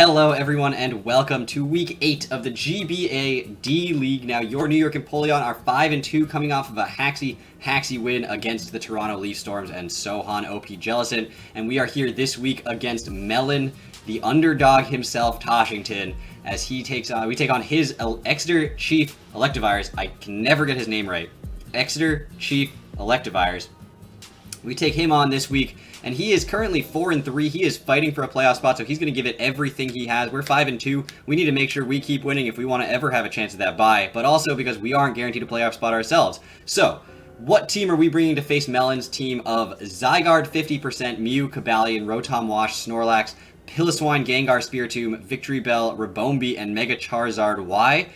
Hello everyone and welcome to week 8 of the GBA D-League. Now your New York Empoleon are 5-2 coming off of a Haxy win against the Toronto Leaf Storms and Sohan OP Jellison. And we are here this week against Melon, the underdog himself, Toshington, as we take on his Exeter Chief Electivires. I can never get his name right. Exeter Chief Electivires. We take him on this week, and he is currently 4-3. He is fighting for a playoff spot, so he's going to give it everything he has. We're 5-2. We need to make sure we keep winning if we want to ever have a chance at that bye, but also because we aren't guaranteed a playoff spot ourselves. So, what team are we bringing to face Melon's team of Zygarde 50%, Mew, Cobalion, rotom-wash, Snorlax, Piloswine, Gengar, Spiritomb, Victreebel, Rabombi, and Mega Charizard? Why?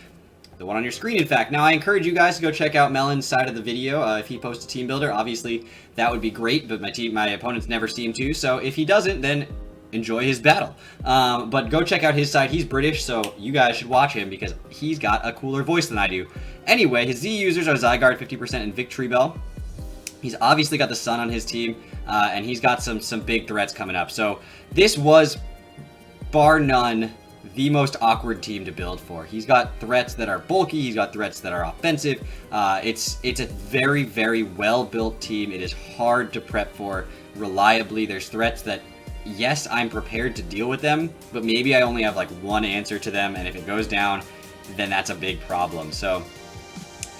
The one on your screen, in fact. Now, I encourage you guys to go check out Melon's side of the video. If he posts a team builder, obviously that would be great, but my opponents never seem to. So if he doesn't, then enjoy his battle. But go check out his side. He's British, so you guys should watch him because he's got a cooler voice than I do. Anyway, his Z users are Zygarde 50% and Victreebel. He's obviously got the Sun on his team, and he's got some big threats coming up. So this was, bar none, the most awkward team to build for. He's got threats that are bulky. He's got threats that are offensive. It's a very, very well-built team. It is hard to prep for reliably. There's threats that, yes, I'm prepared to deal with them, but maybe I only have like one answer to them, and if it goes down, then that's a big problem. So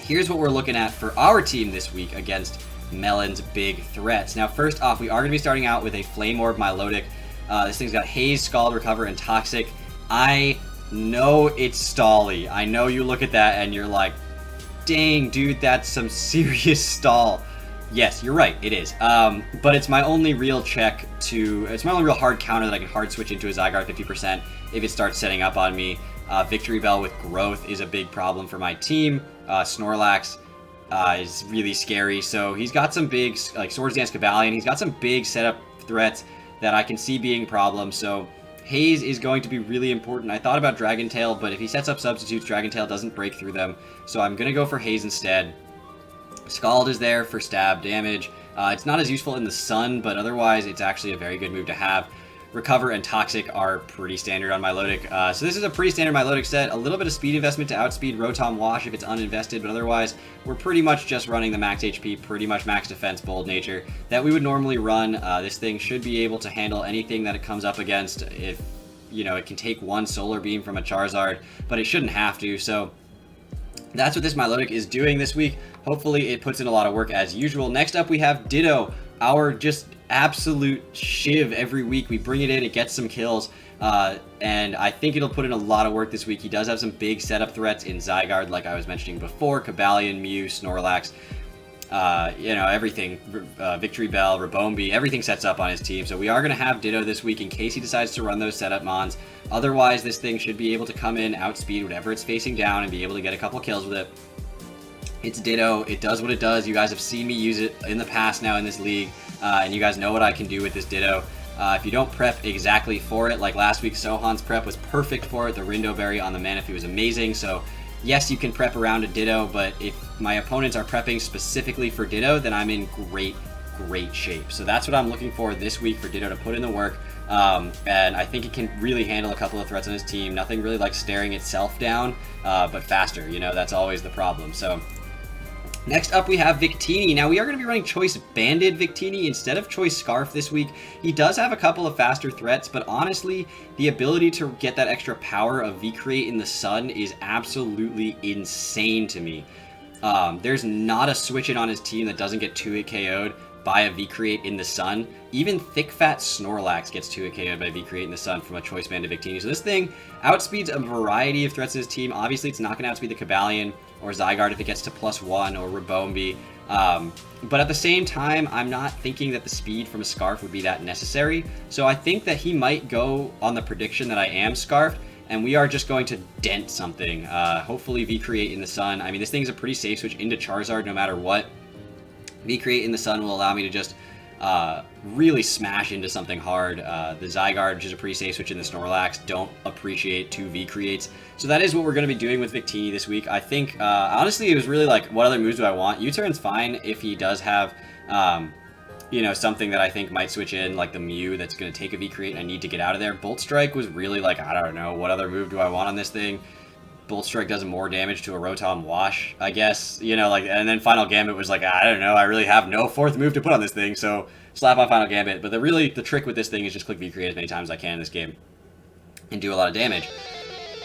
here's what we're looking at for our team this week against Melon's big threats. Now, first off, we are going to be starting out with a Flame Orb Milotic. This thing's got Haze, Scald, Recover, and Toxic. I know it's stally. I know you look at that and you're like, dang, dude, that's some serious stall. Yes, you're right, it is. But it's my only real it's my only real hard counter that I can hard switch into a Zygarde 50% if it starts setting up on me. Victreebel with growth is a big problem for my team. Snorlax is really scary. So he's got some big, like Swords Dance Cobalion, he's got some big setup threats that I can see being problems. So Haze is going to be really important. I thought about Dragon Tail, but if he sets up substitutes, Dragon Tail doesn't break through them. So I'm going to go for Haze instead. Scald is there for stab damage. It's not as useful in the sun, but otherwise it's actually a very good move to have. Recover and Toxic are pretty standard on Milotic. So this is a pretty standard Milotic set. A little bit of speed investment to outspeed rotom-wash if it's uninvested, but otherwise we're pretty much just running the max HP, pretty much max defense, bold nature that we would normally run. This thing should be able to handle anything that it comes up against. If, you know, it can take one Solar Beam from a Charizard, but it shouldn't have to. So that's what this Milotic is doing this week. Hopefully it puts in a lot of work as usual. Next up we have Ditto, our just absolute shiv every week. We bring it in, it gets some kills, and I think it'll put in a lot of work this week. He does have some big setup threats in Zygarde, like I was mentioning before, Cobalion, Mew, Snorlax, you know, everything, Victreebel, Rabombi, everything sets up on his team. So we are going to have Ditto this week in case he decides to run those setup mons. Otherwise, this thing should be able to come in, outspeed whatever it's facing down, and be able to get a couple kills with it. It's Ditto. It does what it does. You guys have seen me use it in the past now in this league, and you guys know what I can do with this Ditto. If you don't prep exactly for it, like last week, Sohan's prep was perfect for it. The Rindo Berry on the Manaphy was amazing. So yes, you can prep around a Ditto, but if my opponents are prepping specifically for Ditto, then I'm in great shape. So that's what I'm looking for this week for Ditto to put in the work. And I think it can really handle a couple of threats on his team. Nothing really like staring itself down, but faster. You know, that's always the problem. So next up, we have Victini. Now, we are going to be running Choice Banded Victini instead of Choice Scarf this week. He does have a couple of faster threats, but honestly, the ability to get that extra power of V-Create in the sun is absolutely insane to me. There's not a switch-in on his team that doesn't get 2-hit KO'd by a V-Create in the sun. Even Thick Fat Snorlax gets 2-hit KO'd by V-Create in the sun from a Choice Banded Victini. So this thing outspeeds a variety of threats in his team. Obviously, it's not going to outspeed the Cobalion or Zygarde if it gets to +1, or Rabombi. But at the same time, I'm not thinking that the speed from a Scarf would be that necessary. So I think that he might go on the prediction that I am Scarfed, and we are just going to dent something. Hopefully V-Create in the sun. I mean, this thing's a pretty safe switch into Charizard no matter what. V-Create in the sun will allow me to just really smash into something hard. The Zygarde, which is a pretty safe switch in the Snorlax, don't appreciate 2 V-Creates. So that is what we're going to be doing with Victini this week. I think, honestly, it was really like, what other moves do I want? U-turn's fine if he does have you know, something that I think might switch in, like the Mew that's going to take a V-Create and I need to get out of there. Bolt Strike was really like, I don't know, what other move do I want on this thing? Bolt Strike does more damage to a rotom-wash, I guess, you know, like, and then Final Gambit was like, I don't know, I really have no fourth move to put on this thing, so slap on Final Gambit. But the trick with this thing is just click V-Create as many times as I can in this game and do a lot of damage.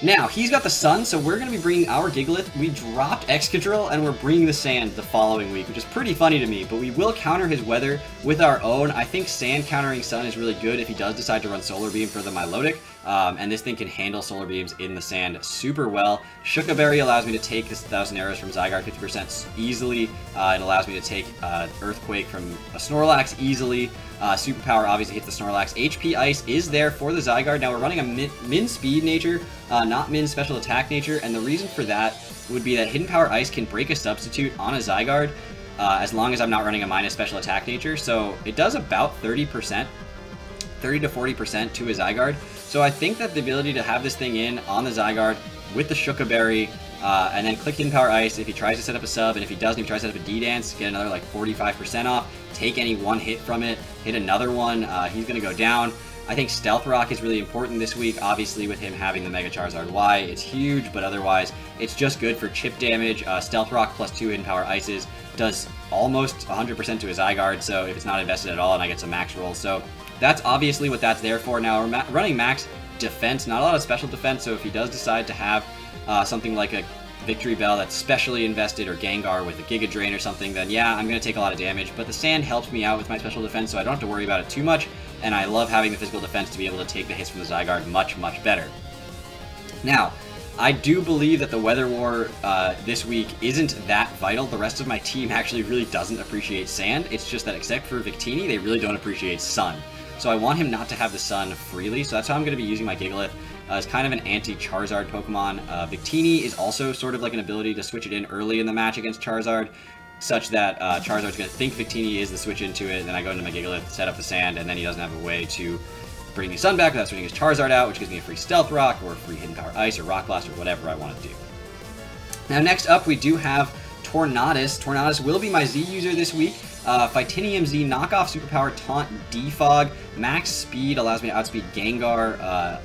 Now, he's got the Sun, so we're going to be bringing our Gigalith. We dropped Excadrill, and we're bringing the Sand the following week, which is pretty funny to me, but we will counter his Weather with our own. I think Sand countering Sun is really good if he does decide to run Solar Beam for the Milotic, and this thing can handle Solar Beams in the Sand super well. Shuka Berry allows me to take this 1,000 arrows from Zygarde 50% easily. It allows me to take Earthquake from a Snorlax easily. Superpower obviously hits the Snorlax. HP Ice is there for the Zygarde. Now we're running a min speed nature, not min special attack nature, and the reason for that would be that Hidden Power Ice can break a substitute on a Zygarde as long as I'm not running a minus special attack nature. So it does about 30%, 30 to 40% to a Zygarde. So I think that the ability to have this thing in on the Zygarde with the Shuka Berry, and then click Hidden Power Ice if he tries to set up a sub, and if he doesn't, if he tries to set up a D-Dance, get another like 45% off, take any one hit from it, hit another one, he's going to go down. I think Stealth Rock is really important this week, obviously with him having the Mega Charizard Y, it's huge, but otherwise it's just good for chip damage. Stealth Rock plus 2 Hidden Power Ices does almost 100% to his Zygarde, so if it's not invested at all and I get some max rolls, so that's obviously what that's there for. Now we're running max defense, not a lot of special defense, so if he does decide to have something like a Victory Bell that's specially invested, or Gengar with a Giga Drain or something, then yeah, I'm going to take a lot of damage, but the Sand helps me out with my special defense, so I don't have to worry about it too much, and I love having the physical defense to be able to take the hits from the Zygarde much, much better. Now, I do believe that the Weather War this week isn't that vital. The rest of my team actually really doesn't appreciate Sand. It's just that except for Victini, they really don't appreciate Sun. So I want him not to have the Sun freely, so that's how I'm going to be using my Gigalith. It's kind of an anti-Charizard Pokemon. Victini is also sort of like an ability to switch it in early in the match against Charizard, such that Charizard's going to think Victini is the switch into it, and then I go into my Gigalith, set up the Sand, and then he doesn't have a way to bring the Sun back without switching his Charizard out, which gives me a free Stealth Rock, or a free Hidden Power Ice, or Rock Blast, or whatever I want to do. Now next up, we do have Tornadus. Tornadus will be my Z user this week. Fightinium Z, knockoff superpower, taunt, defog, max speed allows me to outspeed Gengar,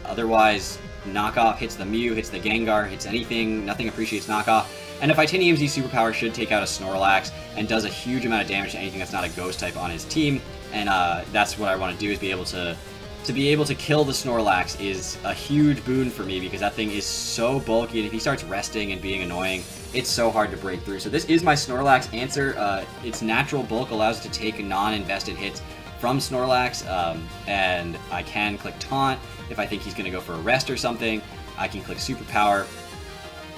otherwise knockoff hits the Mew, hits the Gengar, hits anything, nothing appreciates knockoff, and a Fightinium Z superpower should take out a Snorlax and does a huge amount of damage to anything that's not a ghost type on his team, and that's what I want to do, is be able to kill the Snorlax is a huge boon for me, because that thing is so bulky, and if he starts resting and being annoying, it's so hard to break through. So this is my Snorlax answer. Its natural bulk allows it to take non-invested hits from Snorlax, and I can click Taunt if I think he's going to go for a rest or something. I can click Superpower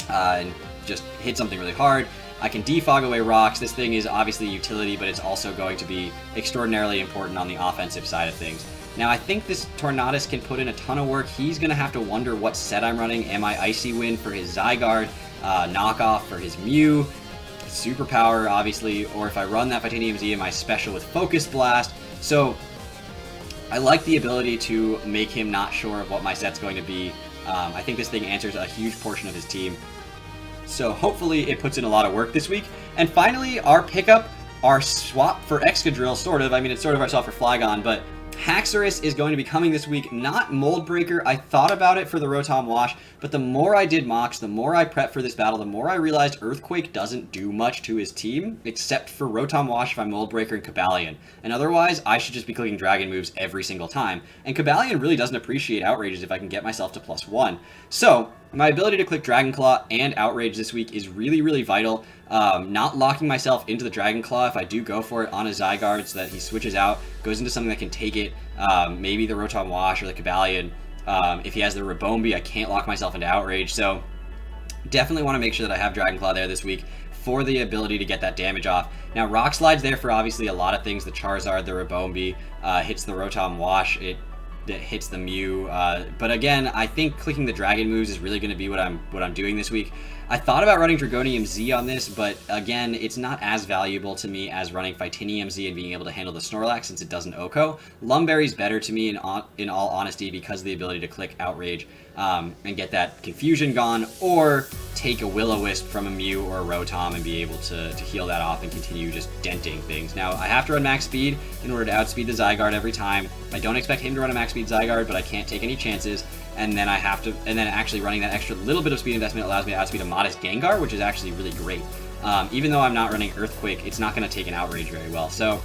and just hit something really hard. I can defog away rocks. This thing is obviously utility, but it's also going to be extraordinarily important on the offensive side of things. Now, I think this Tornadus can put in a ton of work. He's going to have to wonder what set I'm running. Am I Icy Wind for his Zygarde, knockoff for his Mew, Superpower, obviously, or if I run that Fightinium Z, am I special with Focus Blast? So, I like the ability to make him not sure of what my set's going to be. I think this thing answers a huge portion of his team. So, hopefully, it puts in a lot of work this week. And finally, our pickup, our swap for Excadrill, sort of. I mean, it's sort of our swap for Flygon, but Haxorus is going to be coming this week, not Mold Breaker. I thought about it for the rotom-wash, but the more I did mocks, the more I prepped for this battle, the more I realized Earthquake doesn't do much to his team, except for rotom-wash if I'm Mold Breaker and Cobalion. And otherwise, I should just be clicking Dragon moves every single time. And Cobalion really doesn't appreciate Outrages if I can get myself to +1. So, my ability to click Dragon Claw and Outrage this week is really, really vital. Not locking myself into the Dragon Claw if I do go for it on a Zygarde so that he switches out, goes into something that can take it, maybe the rotom-wash or the Cobalion. If he has the Rabombi, I can't lock myself into Outrage, so definitely want to make sure that I have Dragon Claw there this week for the ability to get that damage off. Now, Rock Slide's there for obviously a lot of things. The Charizard, the Rabombi, hits the rotom-wash, it hits the Mew, but again, I think clicking the Dragon moves is really going to be what I'm doing this week. I thought about running Dragonium Z on this, but again, it's not as valuable to me as running Victini Z and being able to handle the Snorlax since it doesn't OHKO. Lumberry's better to me in all honesty because of the ability to click Outrage and get that confusion gone, or take a Will-O-Wisp from a Mew or a Rotom and be able to heal that off and continue just denting things. Now, I have to run max speed in order to outspeed the Zygarde every time. I don't expect him to run a max speed Zygarde, but I can't take any chances. And then actually running that extra little bit of speed investment allows me to outspeed a modest Gengar, which is actually really great. Even though I'm not running Earthquake, it's not going to take an Outrage very well. So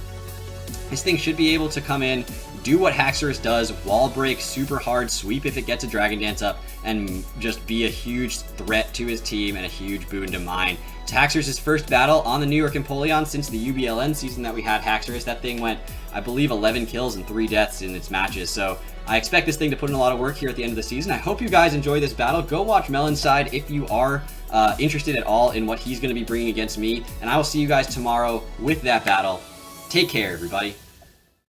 this thing should be able to come in, do what Haxorus does, wall break super hard, sweep if it gets a Dragon Dance up, and just be a huge threat to his team and a huge boon to mine. It's Haxorus' first battle on the New York Empoleon since the UBLN season that we had Haxorus. That thing went, I believe, 11 kills and 3 deaths in its matches, so I expect this thing to put in a lot of work here at the end of the season. I hope you guys enjoy this battle. Go watch Melon's side if you are interested at all in what he's going to be bringing against me, and I will see you guys tomorrow with that battle. Take care, everybody.